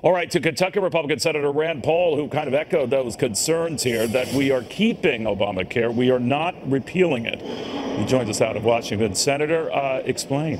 All right, to Kentucky Republican Senator Rand Paul, who kind of echoed those concerns here that we are keeping Obamacare, we are not repealing it. He joins us out of Washington. Senator, explain.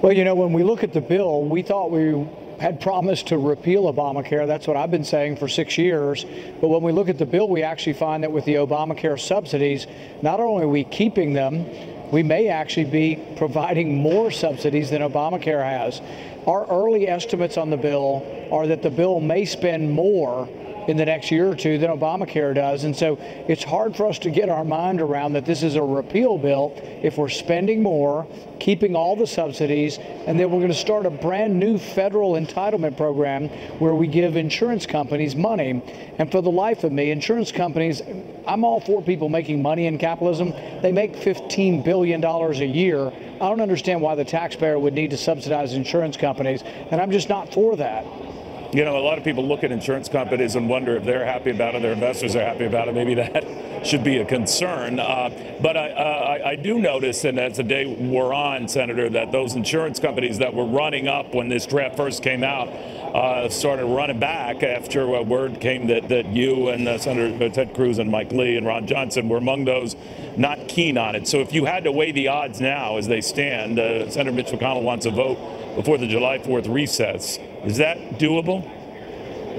Well, you know, when we look at the bill, we thought we had promised to repeal Obamacare. That's what I've been saying for 6 years. But when we look at the bill, we actually find that with the Obamacare subsidies, not only are we keeping them, we may actually be providing more subsidies than Obamacare has. Our early estimates on the bill are that the bill may spend more in the next year or two than Obamacare does. And so it's hard for us to get our mind around that this is a repeal bill if we're spending more, keeping all the subsidies, and then we're going to start a brand new federal entitlement program where we give insurance companies money. And for the life of me, insurance companies, I'm all for people making money in capitalism. They make $15 billion a year. I don't understand why the taxpayer would need to subsidize insurance companies, and I'm just not for that. You know, a lot of people look at insurance companies and wonder if they're happy about it, their investors are happy about it. Maybe that should be a concern. But I do notice, and as the day wore on, Senator, that those insurance companies that were running up when this draft first came out started running back after word came that you and Senator Ted Cruz and Mike Lee and Ron Johnson were among those not keen on it. So if you had to weigh the odds now as they stand, Senator Mitch McConnell wants a vote before the July 4th recess. Is that doable?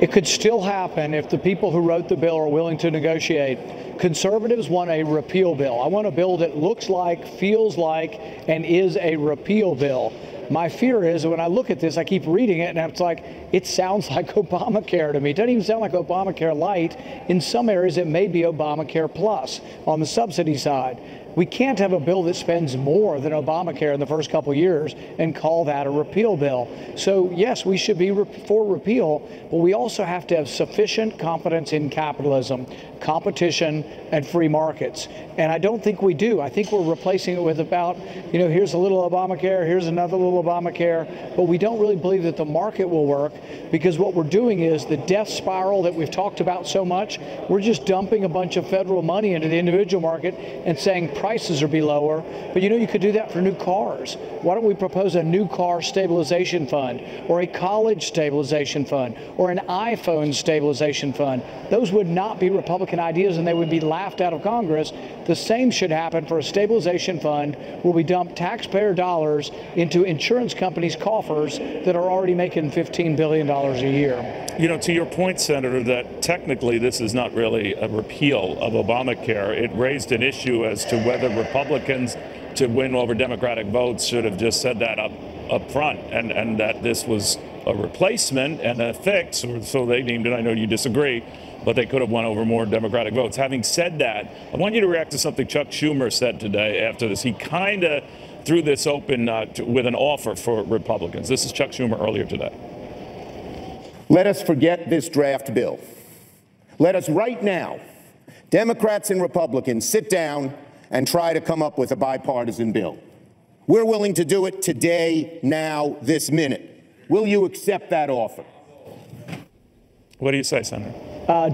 It could still happen if the people who wrote the bill are willing to negotiate. Conservatives want a repeal bill. I want a bill that looks like, feels like, and is a repeal bill. My fear is that when I look at this, I keep reading it, and it's like, it sounds like Obamacare to me. It doesn't even sound like Obamacare Light. In some areas, it may be Obamacare Plus on the subsidy side. We can't have a bill that spends more than Obamacare in the first couple of years and call that a repeal bill. So, yes, we should be for repeal, but we also have to have sufficient confidence in capitalism, competition, and free markets. And I don't think we do. I think we're replacing it with about, you know, here's a little Obamacare, here's another little Obamacare, but we don't really believe that the market will work, because what we're doing is the death spiral that we've talked about so much. We're just dumping a bunch of federal money into the individual market and saying prices will be lower. But you know, you could do that for new cars. Why don't we propose a new car stabilization fund, or a college stabilization fund, or an iPhone stabilization fund? Those would not be Republican ideas, and they would be laughed out of Congress. The same should happen for a stabilization fund where we dump taxpayer dollars into insurance companies' coffers that are already making $15 billion a year. You know, to your point, Senator, that technically this is not really a repeal of Obamacare. It raised an issue as to whether Republicans, to win over Democratic votes, should have just said that up front, and that this was a replacement and a fix, or so they deemed it. I know you disagree, but they could have won over more Democratic votes. Having said that, I want you to react to something Chuck Schumer said today after this. He kind of threw this open with an offer for Republicans. This is Chuck Schumer earlier today. Let us forget this draft bill. Let us right now, Democrats and Republicans, sit down and try to come up with a bipartisan bill. We're willing to do it today, now, this minute. Will you accept that offer? What do you say, Senator?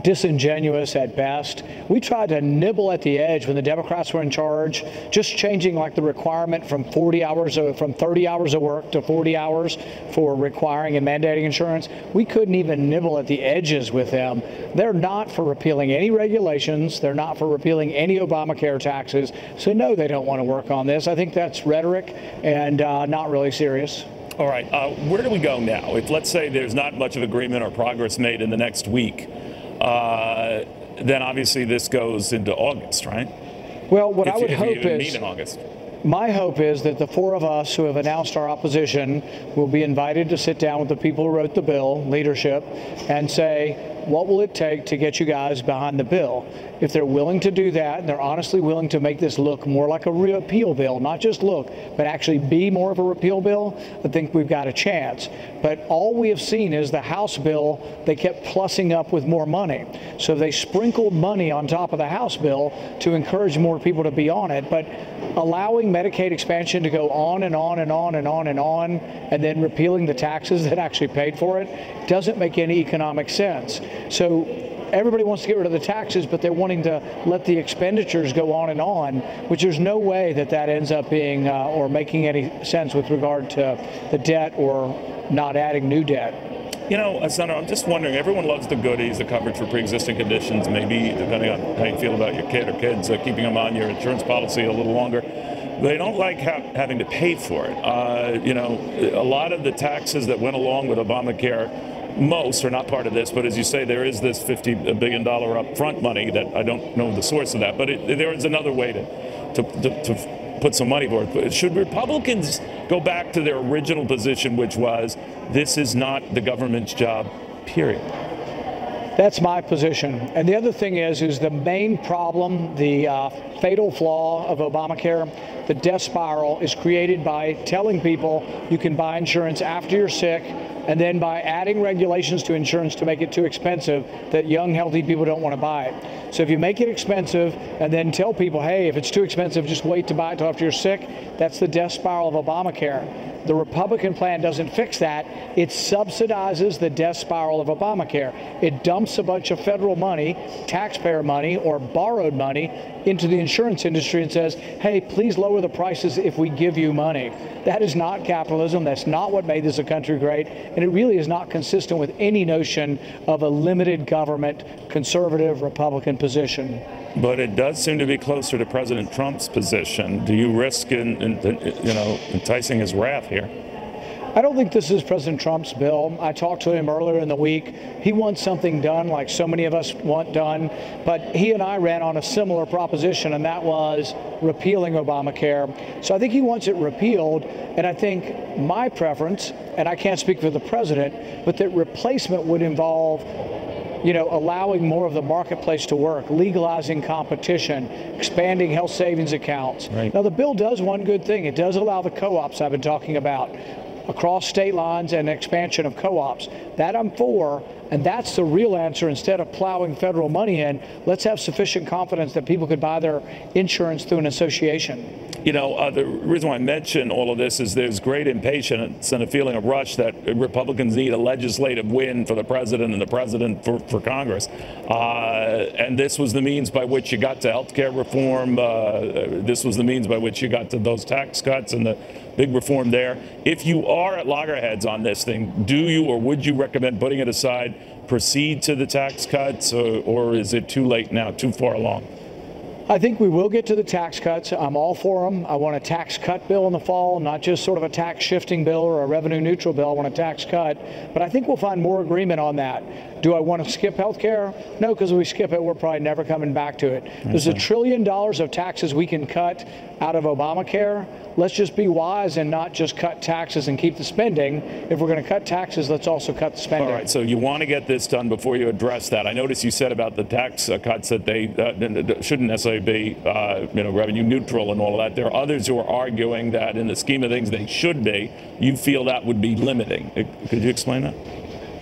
Disingenuous at best. We tried to nibble at the edge when the Democrats were in charge, just changing like the requirement from 30 hours of work to 40 hours for requiring and mandating insurance. We couldn't even nibble at the edges with them. They're not for repealing any regulations. They're not for repealing any Obamacare taxes. So no, they don't want to work on this. I think that's rhetoric and not really serious. All right, where do we go now? If, let's say, there's not much of agreement or progress made in the next week, then obviously this goes into August, right? Well, what I would hope is, meet in August. My hope is that the four of us who have announced our opposition will be invited to sit down with the people who wrote the bill, leadership, and say, what will it take to get you guys behind the bill? If they're willing to do that, and they're honestly willing to make this look more like a repeal bill, not just look, but actually be more of a repeal bill, I think we've got a chance. But all we have seen is the House bill, they kept plussing up with more money. So they sprinkled money on top of the House bill to encourage more people to be on it. But allowing Medicaid expansion to go on and on and on and on and on, and then repealing the taxes that actually paid for it, doesn't make any economic sense. So everybody wants to get rid of the taxes, but they're wanting to let the expenditures go on and on, which there's no way that that ends up being or making any sense with regard to the debt or not adding new debt. Senator, I'm just wondering, everyone loves the goodies, the coverage for pre-existing conditions, maybe depending on how you feel about your kid or kids, keeping them on your insurance policy a little longer. They don't like having to pay for it. A lot of the taxes that went along with Obamacare, most are not part of this, but as you say, there is this $50 billion upfront money that I don't know the source of that, but there is another way to put some money for it. Should Republicans go back to their original position, which was this is not the government's job, period? That's my position. And the other thing is the main problem, the fatal flaw of Obamacare, the death spiral, is created by telling people you can buy insurance after you're sick, and then by adding regulations to insurance to make it too expensive that young, healthy people don't want to buy it. So if you make it expensive and then tell people, hey, if it's too expensive, just wait to buy it until after you're sick, that's the death spiral of Obamacare. The Republican plan doesn't fix that. It subsidizes the death spiral of Obamacare. It dumps a bunch of federal money, taxpayer money, or borrowed money into the insurance industry and says, hey, please lower the prices if we give you money. That is not capitalism. That's not what made this a country great. And it really is not consistent with any notion of a limited government, conservative Republican position. But it does seem to be closer to President Trump's position. Do you risk enticing his wrath here? I don't think this is President Trump's bill. I talked to him earlier in the week. He wants something done like so many of us want done, but he and I ran on a similar proposition, and that was repealing Obamacare. So I think he wants it repealed, and I think my preference, and I can't speak for the president, but that replacement would involve allowing more of the marketplace to work, legalizing competition, expanding health savings accounts. Right. Now, the bill does one good thing. It does allow the co-ops I've been talking about across state lines and expansion of co-ops. That I'm for, and that's the real answer. Instead of plowing federal money in, let's have sufficient confidence that people could buy their insurance through an association. The reason why I mention all of this is there's great impatience and a feeling of rush that Republicans need a legislative win for the president and the president for Congress. And this was the means by which you got to health care reform. This was the means by which you got to those tax cuts and the big reform there. If you are at loggerheads on this thing, do you or would you recommend putting it aside, proceed to the tax cuts, or is it too late now, too far along? I think we will get to the tax cuts. I'm all for them. I want a tax cut bill in the fall, not just sort of a tax shifting bill or a revenue neutral bill. I want a tax cut. But I think we'll find more agreement on that. Do I want to skip health care? No, because if we skip it, we're probably never coming back to it. There's $1 trillion of taxes we can cut out of Obamacare. Let's just be wise and not just cut taxes and keep the spending. If we're going to cut taxes, let's also cut the spending. All right, so you want to get this done before you address that. I noticed you said about the tax cuts that they shouldn't necessarily be revenue neutral and all of that. There are others who are arguing that in the scheme of things they should be. You feel that would be limiting. Could you explain that?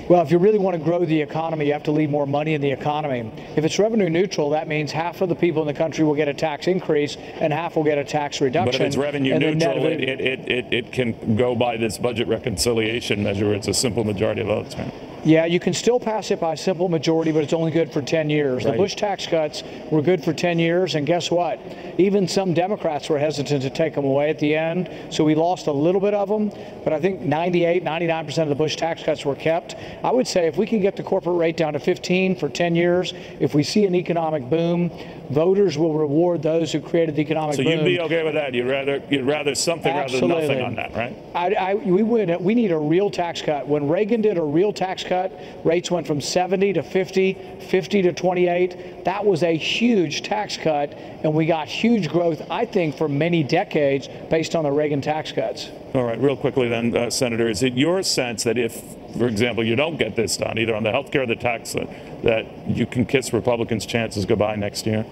Well, if you really want to grow the economy, you have to leave more money in the economy. If it's revenue neutral, that means half of the people in the country will get a tax increase and half will get a tax reduction. But if it's revenue neutral, it can go by this budget reconciliation measure. It's a simple majority of votes, right? Yeah, you can still pass it by simple majority, but it's only good for 10 years. Right. The Bush tax cuts were good for 10 years, and guess what? Even some Democrats were hesitant to take them away at the end, so we lost a little bit of them, but I think 99% of the Bush tax cuts were kept. I would say if we can get the corporate rate down to 15 for 10 years, if we see an economic boom, voters will reward those who created the economic boom. So you'd be okay with that? You'd rather something Absolutely. Rather than nothing on that, right? We need a real tax cut. When Reagan did a real tax cut, rates went from 70 to 50, 50 to 28. That was a huge tax cut, and we got huge growth, I think, for many decades based on the Reagan tax cuts. All right, real quickly then, Senator, is it your sense that if, for example, you don't get this done, either on the health care or the tax, that you can kiss Republicans' chances goodbye next year?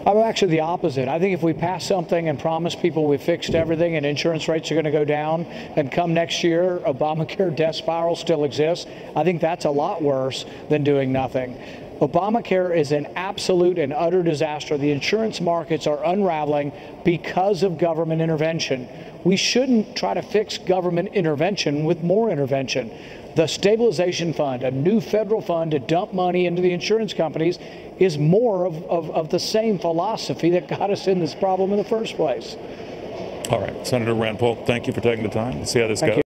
I'm actually the opposite. I think if we pass something and promise people we fixed everything and insurance rates are going to go down, and come next year, Obamacare death spiral still exists, I think that's a lot worse than doing nothing. Obamacare is an absolute and utter disaster. The insurance markets are unraveling because of government intervention. We shouldn't try to fix government intervention with more intervention. The stabilization fund, a new federal fund to dump money into the insurance companies, is more of the same philosophy that got us in this problem in the first place. All right, Senator Rand Paul, thank you for taking the time. Let's see how this goes.